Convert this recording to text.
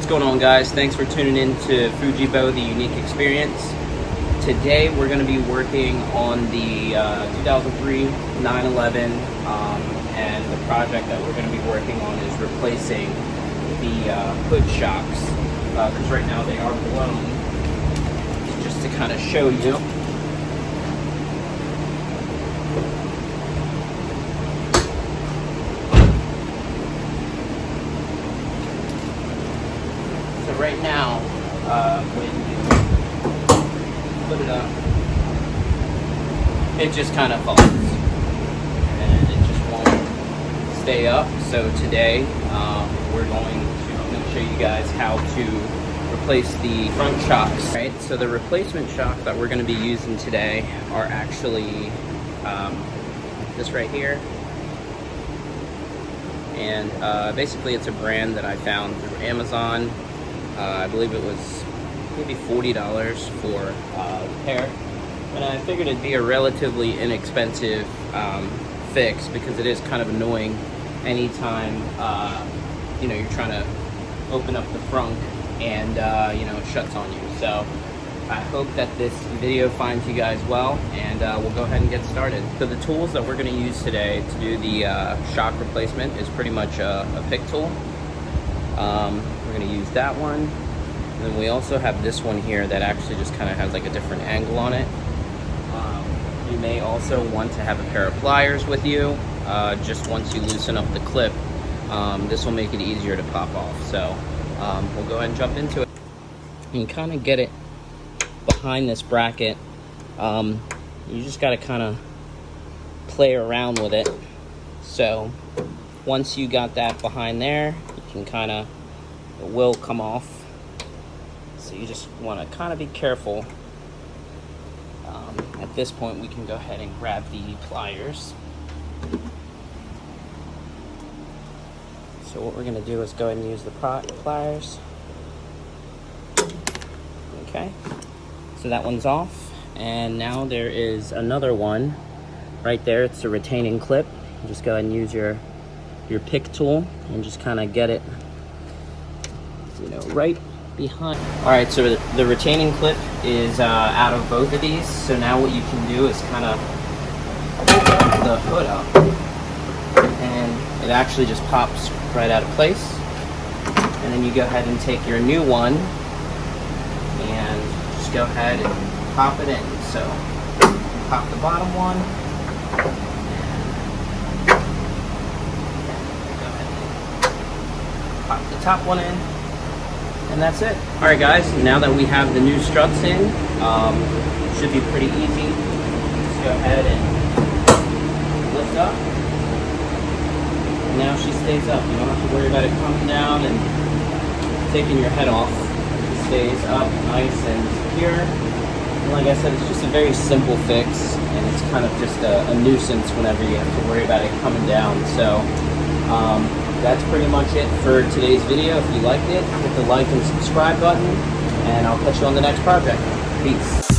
What's going on, guys? Thanks for tuning in to Fujibo, the unique experience. Today we're going to be working on the 2003 911, and the project that we're going to be working on is replacing the hood shocks, because right now they are blown. Just to kind of show you. So right now, when you put it up, it just kind of falls, and it just won't stay up. So today, I'm going to show you guys how to replace the front shocks. Right. So the replacement shock that we're going to be using today are actually this right here. And basically it's a brand that I found through Amazon. I believe it was maybe $40 for the pair. And I figured it'd be a relatively inexpensive fix, because it is kind of annoying anytime you're trying to open up the frunk and it shuts on you. So I hope that this video finds you guys well, and we'll go ahead and get started. So the tools that we're going to use today to do the shock replacement is pretty much a pick tool. We're going to use that one, and then we also have this one here that actually just kind of has like a different angle on it. You may also want to have a pair of pliers with you, just once you loosen up the clip. This will make it easier to pop off. So we'll go ahead and jump into it. You can kind of get it behind this bracket. You just got to kind of play around with it. So once you got that behind there, you can kind of, it will come off. So you just want to kind of be careful. At this point, we can go ahead and grab the pliers. So what we're going to do is go ahead and use the pliers. Okay, so that one's off, and now there is another one right there. It's a retaining clip. You just go ahead and use your pick tool and just kind of get it, right behind. All right, so the retaining clip is out of both of these. So now what you can do is kind of open the hood up, and it actually just pops right out of place. And then you go ahead and take your new one and just go ahead and pop it in. So pop the bottom one, and go ahead and pop the top one in, and that's it. All right, guys, now that we have the new struts in, it should be pretty easy. Just go ahead and lift up. And now she stays up. You don't have to worry about it coming down and taking your head off. It stays up nice and secure. And like I said, it's just a very simple fix, and it's kind of just a nuisance whenever you have to worry about it coming down. So that's pretty much it for today's video. If you liked it, hit the like and subscribe button, and I'll catch you on the next project. Peace.